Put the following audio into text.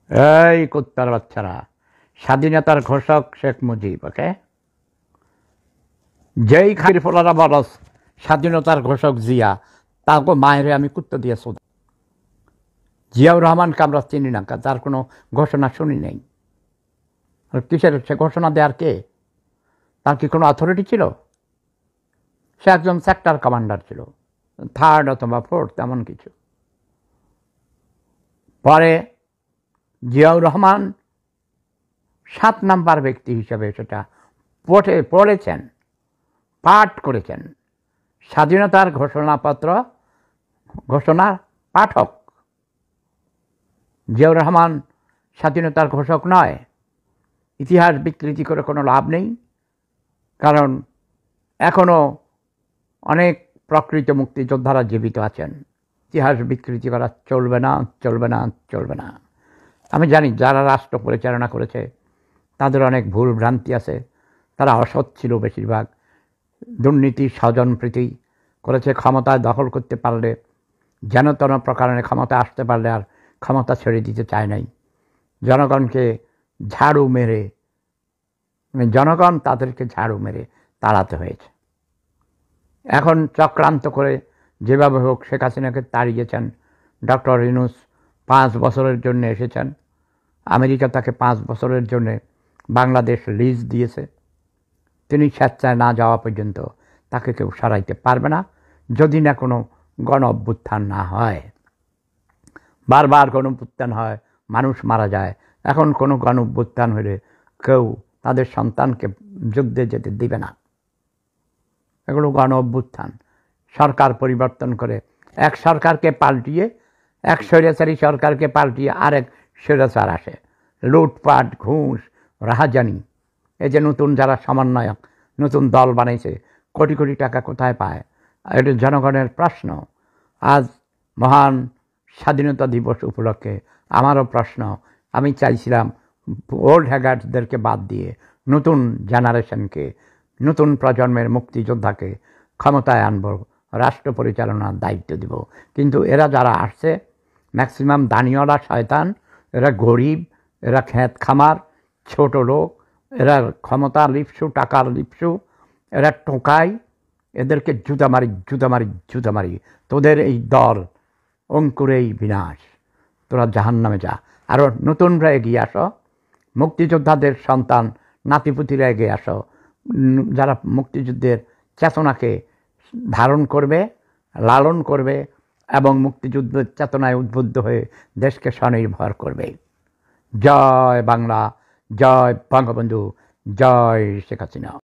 এই কুত্তার বাচ্চারা, স্বাধীনতার ঘোষক শেখ মুজিব, ওকে? যেই খাইর ফোলারা বলস স্বাধীনতার ঘোষক জিয়া, তাকে মায়েরে আমি কুত্তা দিয়ে শোধ। জিয়াউর রহমানকে আমরা চিনি না, তার কোনো ঘোষণা শুনি নেই। কিসের সে ঘোষণা দেওয়ার কে? তার কি কোনো অথরিটি ছিল? সে একজন সেক্টর কমান্ডার ছিল, 3rd অথবা 4th এমন কিছু। পরে জিয়াউর রহমান 7 নাম্বার ব্যক্তি হিসেবে সেটা পড়েছেন, পাঠ করেছেন। স্বাধীনতার ঘোষণার পাঠক জিয়াউর রহমান স্বাধীনতার ঘোষক নয়। ইতিহাস বিকৃতি করে কোনো লাভ নেই, কারণ এখনও অনেক প্রকৃত মুক্তিযোদ্ধারা জীবিত আছেন। ইতিহাস বিকৃতি করা চলবে না, চলবে না, চলবে না। আমি জানি যারা রাষ্ট্র পরিচালনা করেছে তাদের অনেক ভুল ভ্রান্তি আছে, তারা অসৎ ছিল, বেশিরভাগ দুর্নীতি স্বজনপ্রীতি করেছে। ক্ষমতায় দখল করতে পারলে, যেন তেন প্রকারে ক্ষমতা আসতে পারলে আর ক্ষমতা ছেড়ে দিতে চায় নাই। জনগণকে ঝাড়ু মেরে, জনগণ তাদেরকে ঝাড়ু মেরে তাড়াতে হয়েছে। এখন চক্রান্ত করে যেভাবে হোক শেখ হাসিনাকে তাড়িয়েছেন। ডক্টর ইউনূস 5 বছরের জন্য এসেছেন। আমেরিকা তাকে 5 বছরের জন্য বাংলাদেশ লিজ দিয়েছে। তিনি স্বেচ্ছায় না যাওয়া পর্যন্ত তাকে কেউ সরাইতে পারবে না, যদি না কোনো গণ অভ্যুত্থান না হয়। বারবার গণ অভ্যুত্থান হয়, মানুষ মারা যায়। এখন কোনো গণ অভ্যুত্থান হলে কেউ তাদের সন্তানকে যুদ্ধে যেতে দিবে না। এগুলো গণ অভ্যুত্থান। সরকার পরিবর্তন করে এক সরকারকে পাল্টিয়ে, এক স্বৈরাচারী সরকারকে পাল্টিয়ে আরেক স্বৈরাচার আসে। লুটপাট, ঘুষ, রাহাজানি। এই যে নতুন যারা সমন্বয়ক, নতুন দল বানাইছে, কোটি কোটি টাকা কোথায় পায়? এটা জনগণের প্রশ্ন। আজ মহান স্বাধীনতা দিবস উপলক্ষে আমারও প্রশ্ন। আমি চাইছিলাম ওল্ড হ্যাগার্সদেরকে বাদ দিয়ে নতুন জেনারেশনকে, নতুন প্রজন্মের মুক্তিযোদ্ধাকে ক্ষমতায় আনব, রাষ্ট্র পরিচালনার দায়িত্ব দিব। কিন্তু এরা যারা আসছে, ম্যাক্সিমাম দানিওয়ালা শয়তান, এরা গরিব, এরা খেত খামার, ছোট লোক, এরা ক্ষমতা লিপসু, টাকার লিপসু, এরা টোকাই। এদেরকে জুতা মারি, জুতা মারি, জুতা মারি। তোদের এই দল অঙ্কুরেই বিনাশ, তোরা জাহান্নামে যা। আরও নতুনরা এগিয়ে আসো, মুক্তিযোদ্ধাদের সন্তান নাতিপুতিরা এগিয়ে আসো, যারা মুক্তিযুদ্ধের চেতনাকে ধারণ করবে, লালন করবে এবং মুক্তিযুদ্ধের চেতনায় উদ্বুদ্ধ হয়ে দেশকে স্বনির্ভর করবে। জয় বাংলা, জয় বঙ্গবন্ধু, জয় শেখ হাসিনা।